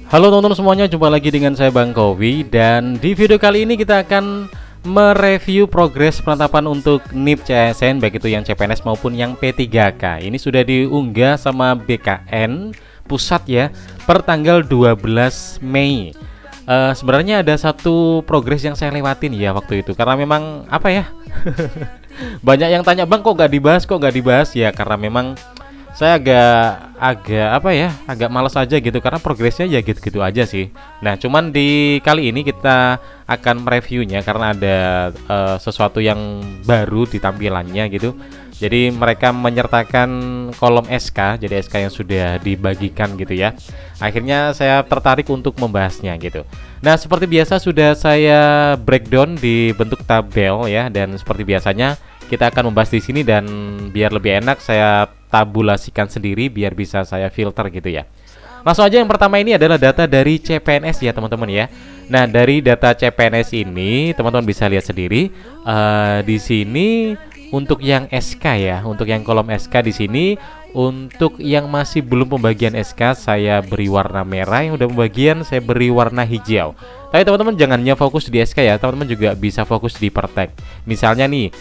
Halo teman-teman semuanya, jumpa lagi dengan saya Bang Kowi. Dan di video kali ini kita akan mereview progres penetapan untuk NIP CASN, baik itu yang CPNS maupun yang P3K. Ini sudah diunggah sama BKN Pusat ya, per tanggal 12 Mei. Sebenarnya ada satu progres yang saya lewatin ya waktu itu, karena memang apa ya banyak yang tanya, Bang kok nggak dibahas ya, karena memang saya agak malas aja gitu, karena progresnya ya gitu-gitu aja sih. Nah, cuman di kali ini kita akan mereviewnya karena ada sesuatu yang baru di tampilannya gitu. Jadi mereka menyertakan kolom SK, jadi SK yang sudah dibagikan gitu ya. Akhirnya saya tertarik untuk membahasnya gitu. Nah, seperti biasa sudah saya breakdown di bentuk tabel ya, dan seperti biasanya kita akan membahas di sini, dan biar lebih enak saya tabulasikan sendiri biar bisa saya filter gitu ya. Langsung aja, yang pertama ini adalah data dari CPNS ya teman-teman ya. Nah, dari data CPNS ini teman-teman bisa lihat sendiri di sini untuk yang SK ya, untuk yang kolom SK di sini. Untuk yang masih belum pembagian SK saya beri warna merah, yang udah pembagian saya beri warna hijau. Tapi teman-teman jangannya fokus di SK ya, teman-teman juga bisa fokus di Pertek. Misalnya nih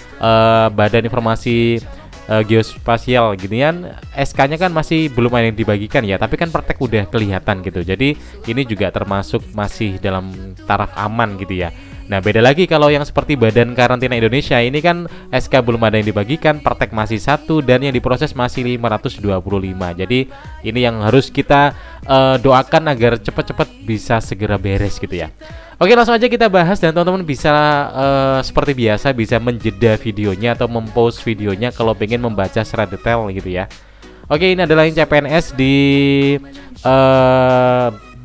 Badan Informasi Geospasial ginian, SK-nya kan masih belum ada yang dibagikan ya, tapi kan Pertek udah kelihatan gitu. Jadi ini juga termasuk masih dalam taraf aman gitu ya. Nah, beda lagi kalau yang seperti Badan Karantina Indonesia, ini kan SK belum ada yang dibagikan, Pertek masih 1, dan yang diproses masih 525. Jadi ini yang harus kita doakan agar cepat-cepat bisa segera beres gitu ya. Oke, langsung aja kita bahas, dan teman-teman bisa seperti biasa bisa menjeda videonya atau mempost videonya kalau pengen membaca secara detail gitu ya. Oke, ini adalah yang CPNS di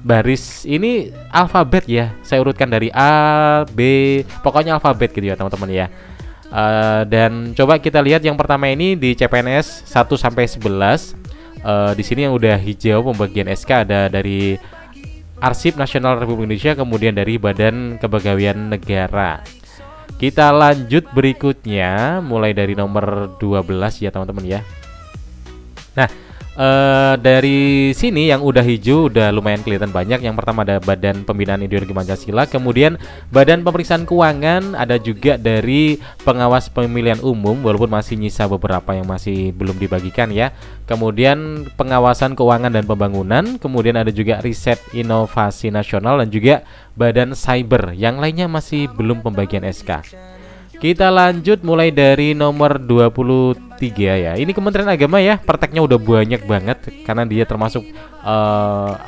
baris ini alfabet ya. Saya urutkan dari A, B, pokoknya alfabet gitu ya teman-teman ya. Dan coba kita lihat yang pertama ini di CPNS 1 sampai 11. Di sini yang udah hijau pembagian SK ada dari Arsip Nasional Republik Indonesia, kemudian dari Badan Kepegawaian Negara. Kita lanjut berikutnya mulai dari nomor 12 ya teman-teman ya. Nah, dari sini yang udah hijau udah lumayan kelihatan banyak. Yang pertama ada Badan Pembinaan Ideologi Pancasila, kemudian Badan Pemeriksaan Keuangan, ada juga dari Pengawas Pemilihan Umum, walaupun masih nyisa beberapa yang masih belum dibagikan ya. Kemudian Pengawasan Keuangan dan Pembangunan, kemudian ada juga Riset Inovasi Nasional, dan juga Badan Cyber. Yang lainnya masih belum pembagian SK. Kita lanjut mulai dari nomor 23 ya. Ini Kementerian Agama ya, Perteknya udah banyak banget karena dia termasuk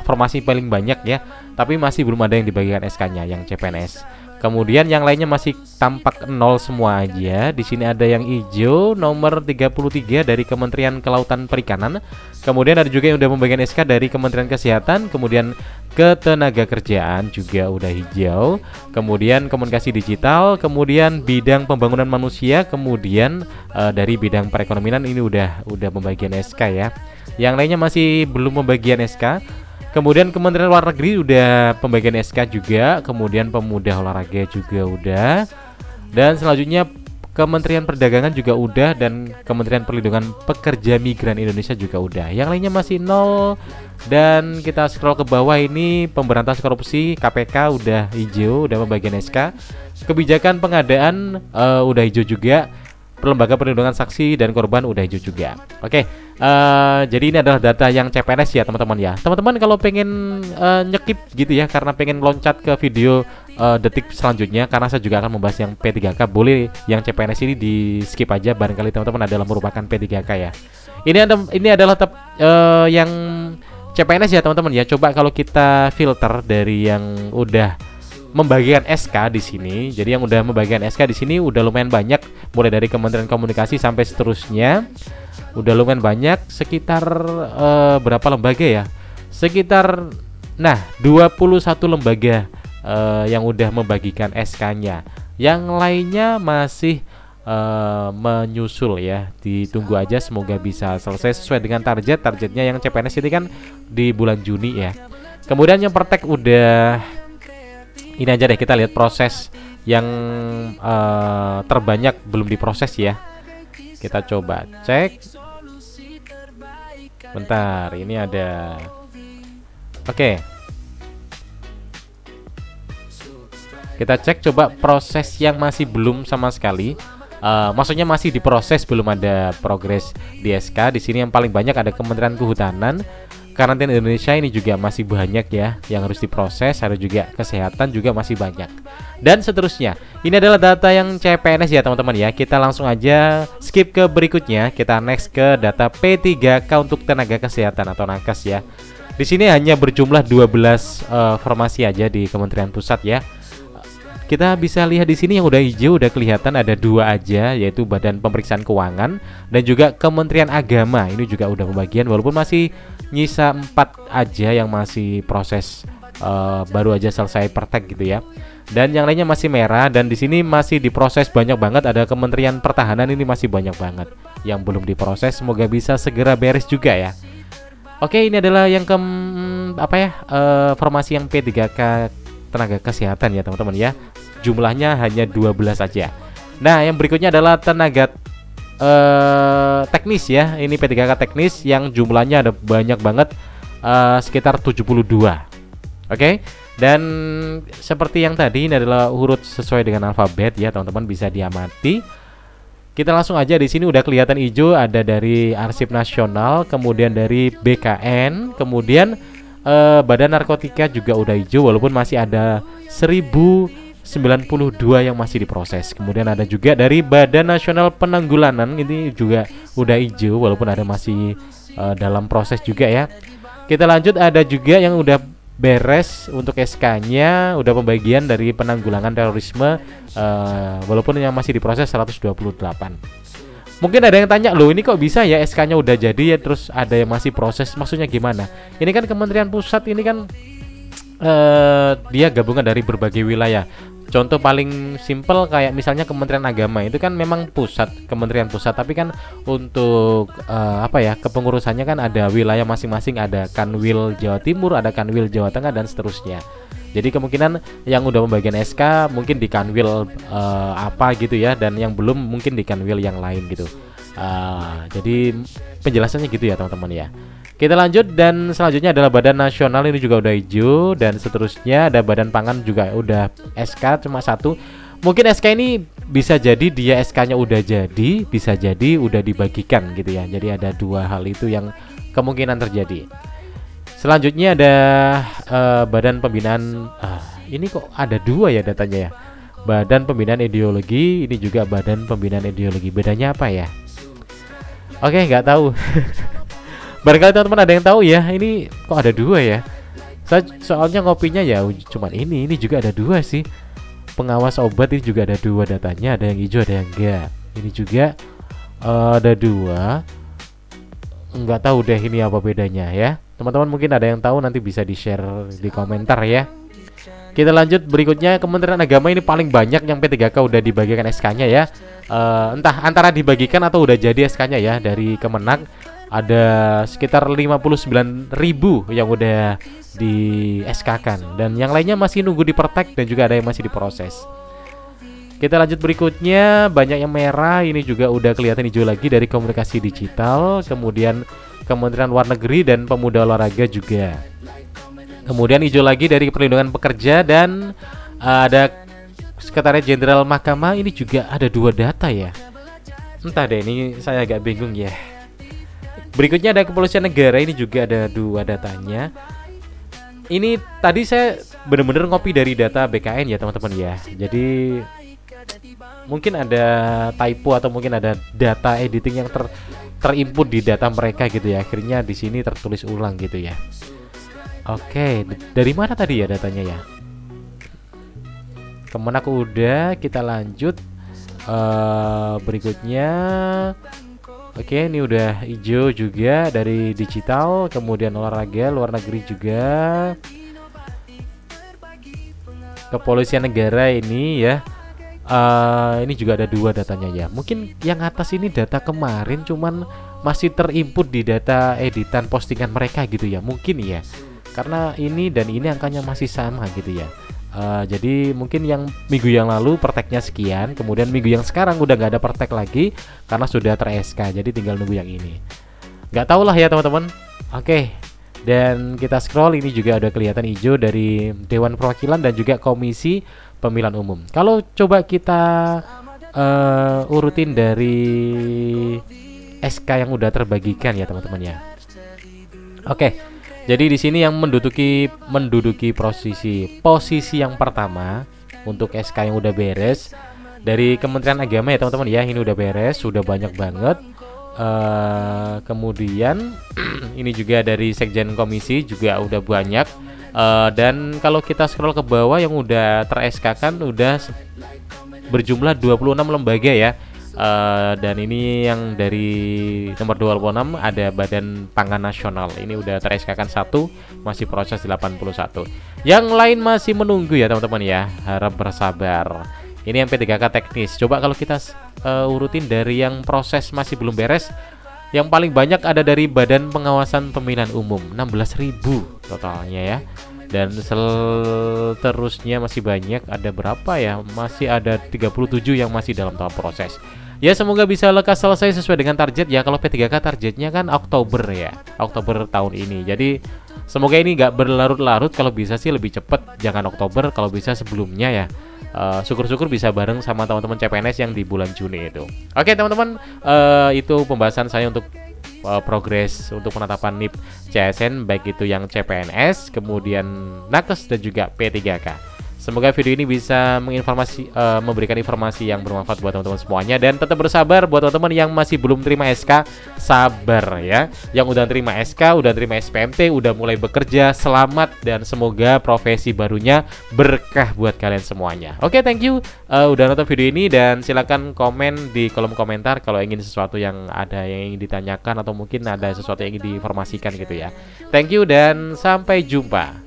formasi paling banyak ya. Tapi masih belum ada yang dibagikan SK-nya yang CPNS. Kemudian yang lainnya masih tampak nol semua aja. Di sini ada yang hijau nomor 33 dari Kementerian Kelautan Perikanan. Kemudian ada juga yang udah membagikan SK dari Kementerian Kesehatan, kemudian Ketenagakerjaan juga udah hijau. Kemudian Komunikasi Digital, kemudian Bidang Pembangunan Manusia, kemudian dari Bidang Perekonomian ini udah pembagian SK ya. Yang lainnya masih belum pembagian SK. Kemudian Kementerian Luar Negeri udah pembagian SK juga, kemudian Pemuda Olahraga juga udah, dan selanjutnya Kementerian Perdagangan juga udah, dan Kementerian Perlindungan Pekerja Migran Indonesia juga udah. Yang lainnya masih nol. Dan kita scroll ke bawah, ini Pemberantasan Korupsi KPK udah hijau, udah pembagian SK. Kebijakan Pengadaan udah hijau juga. Lembaga Perlindungan Saksi dan Korban udah hijau juga. Oke, jadi ini adalah data yang CPNS ya teman-teman ya. Teman-teman kalau pengen nyekip gitu ya, karena pengen loncat ke video detik selanjutnya, karena saya juga akan membahas yang P3K, boleh yang CPNS ini di skip aja, barangkali teman-teman adalah merupakan P3K ya. Ini adalah yang CPNS ya teman-teman ya. Coba kalau kita filter dari yang udah membagikan SK di sini. Jadi yang udah membagikan SK di sini udah lumayan banyak, mulai dari Kementerian Komunikasi sampai seterusnya. Udah lumayan banyak, sekitar berapa lembaga ya? Sekitar 21 lembaga yang udah membagikan SK-nya. Yang lainnya masih menyusul ya. Ditunggu aja, semoga bisa selesai sesuai dengan targetnya. Yang CPNS ini kan di bulan Juni ya. Kemudian yang Pertek udah, ini aja deh, kita lihat proses yang terbanyak belum diproses ya. Kita coba cek. Bentar, ini ada Oke. Kita cek coba proses yang masih belum sama sekali. Maksudnya masih diproses, belum ada progres di SK. Di sini yang paling banyak ada Kementerian Kehutanan, Karantina Indonesia, ini juga masih banyak ya yang harus diproses. Ada juga kesehatan juga masih banyak. Dan seterusnya. Ini adalah data yang CPNS ya teman-teman ya. Kita langsung aja skip ke berikutnya. Kita next ke data P3K untuk tenaga kesehatan atau nakes ya. Di sini hanya berjumlah 12 formasi aja di Kementerian Pusat ya. Kita bisa lihat di sini yang udah hijau udah kelihatan ada 2 aja, yaitu Badan Pemeriksaan Keuangan dan juga Kementerian Agama. Ini juga udah pembagian walaupun masih nyisa 4 aja yang masih proses baru aja selesai praktek gitu ya. Dan yang lainnya masih merah dan di sini masih diproses banyak banget. Ada Kementerian Pertahanan ini masih banyak banget yang belum diproses. Semoga bisa segera beres juga ya. Oke, ini adalah yang formasi yang P3K tenaga kesehatan ya teman-teman ya. Jumlahnya hanya 12 aja. Nah, yang berikutnya adalah tenaga teknis ya. Ini P3K teknis yang jumlahnya ada banyak banget, sekitar 72. Oke. Dan seperti yang tadi, ini adalah urut sesuai dengan alfabet ya teman-teman, bisa diamati. Kita langsung aja, di sini udah kelihatan hijau, ada dari Arsip Nasional, kemudian dari BKN, kemudian Badan Narkotika juga udah hijau walaupun masih ada 1092 yang masih diproses. Kemudian ada juga dari Badan Nasional Penanggulangan, ini juga udah hijau walaupun ada masih dalam proses juga ya. Kita lanjut, ada juga yang udah beres untuk SK-nya, udah pembagian dari penanggulangan terorisme, walaupun yang masih diproses 128. Mungkin ada yang tanya, loh ini kok bisa ya SK-nya udah jadi ya terus ada yang masih proses, maksudnya gimana? Ini kan Kementerian Pusat ini kan dia gabungan dari berbagai wilayah. Contoh paling simpel kayak misalnya Kementerian Agama itu kan memang pusat, Kementerian Pusat, tapi kan untuk kepengurusannya kan ada wilayah masing-masing, ada Kanwil Jawa Timur, ada Kanwil Jawa Tengah dan seterusnya. Jadi kemungkinan yang udah pembagian SK mungkin di Kanwil gitu ya, dan yang belum mungkin di Kanwil yang lain gitu. Jadi penjelasannya gitu ya teman-teman ya. Kita lanjut, dan selanjutnya adalah Badan Nasional, ini juga udah hijau, dan seterusnya ada Badan Pangan juga udah SK cuma 1. Mungkin SK ini bisa jadi dia SK-nya udah jadi, bisa jadi udah dibagikan gitu ya. Jadi ada 2 hal itu yang kemungkinan terjadi. Selanjutnya ada Badan Pembinaan, ini kok ada 2 ya datanya ya. Badan Pembinaan Ideologi, ini juga Badan Pembinaan Ideologi. Bedanya apa ya? Oke, nggak tahu. Barangkali teman-teman ada yang tahu ya, ini kok ada 2 ya. Saya soalnya ngopinya ya cuman ini juga ada 2 sih. Pengawas obat ini juga ada 2 datanya, ada yang hijau ada yang enggak. Ini juga ada 2. Enggak tahu deh ini apa bedanya ya. Teman-teman mungkin ada yang tahu, nanti bisa di-share di komentar ya. Kita lanjut berikutnya, Kementerian Agama ini paling banyak yang P3K udah dibagikan SK-nya ya. Entah antara dibagikan atau udah jadi SK-nya ya. Dari Kemenag ada sekitar 59.000 yang udah di SK-kan, dan yang lainnya masih nunggu dipertek dan juga ada yang masih diproses. Kita lanjut berikutnya, banyak yang merah, ini juga udah kelihatan hijau lagi dari Komunikasi Digital, kemudian Kementerian Luar Negeri dan Pemuda Olahraga juga. Kemudian hijau lagi dari Perlindungan Pekerja, dan ada Sekretariat Jenderal Mahkamah, ini juga ada 2 data ya. Entah deh, ini saya agak bingung ya. Berikutnya ada Kepolisian Negara, ini juga ada 2 datanya. Ini tadi saya bener-bener ngopi dari data BKN ya teman-teman ya. Jadi mungkin ada typo atau mungkin ada data editing yang terinput di data mereka gitu ya. Akhirnya di sini tertulis ulang gitu ya. Oke, dari mana tadi ya datanya ya? Kemenak udah, kita lanjut. Berikutnya, oke, ini udah hijau juga dari digital, kemudian olahraga, luar negeri juga. Kepolisian Negara ini ya. Ini juga ada 2 datanya ya. Mungkin yang atas ini data kemarin cuman masih terinput di data editan postingan mereka gitu ya. Mungkin ya. Karena ini dan ini angkanya masih sama gitu ya. Jadi mungkin yang minggu yang lalu perteknya sekian, kemudian minggu yang sekarang udah nggak ada pertek lagi karena sudah ter-SK, jadi tinggal nunggu yang ini. Nggak tahu lah ya teman-teman. Oke, Dan kita scroll, ini juga udah kelihatan hijau dari Dewan Perwakilan dan juga Komisi Pemilihan Umum. Kalau coba kita urutin dari SK yang udah terbagikan ya teman-teman ya. Oke, jadi di sini yang menduduki posisi yang pertama untuk SK yang udah beres dari Kementerian Agama ya teman-teman ya. Ini udah beres, sudah banyak banget. Kemudian ini juga dari Sekjen Komisi juga udah banyak. Dan kalau kita scroll ke bawah yang udah ter-SK kan udah berjumlah 26 lembaga ya. Dan ini yang dari nomor 26 ada Badan Pangan Nasional. Ini udah ter-SK kan 1, masih proses 81. Yang lain masih menunggu ya teman-teman ya. Harap bersabar. Ini yang P3K teknis. Coba kalau kita urutin dari yang proses masih belum beres, yang paling banyak ada dari Badan Pengawasan Pemilihan Umum, 16.000 totalnya ya. Dan seterusnya masih banyak, ada berapa ya? Masih ada 37 yang masih dalam tahap proses. Ya semoga bisa lekas selesai sesuai dengan target ya. Kalau P3K targetnya kan Oktober ya, Oktober tahun ini. Jadi semoga ini nggak berlarut-larut. Kalau bisa sih lebih cepat, jangan Oktober, kalau bisa sebelumnya ya. Syukur-syukur bisa bareng sama teman-teman CPNS yang di bulan Juni itu. Oke teman-teman, itu pembahasan saya untuk progres untuk penetapan NIP CSN, baik itu yang CPNS, kemudian Nakes dan juga P3K. Semoga video ini bisa memberikan informasi yang bermanfaat buat teman-teman semuanya. Dan tetap bersabar buat teman-teman yang masih belum terima SK, sabar ya. Yang udah terima SK, udah terima SPMT, udah mulai bekerja, selamat dan semoga profesi barunya berkah buat kalian semuanya. Oke, thank you udah nonton video ini, dan silakan komen di kolom komentar kalau ingin sesuatu yang ingin ditanyakan atau mungkin ada sesuatu yang ingin diinformasikan gitu ya. Thank you dan sampai jumpa.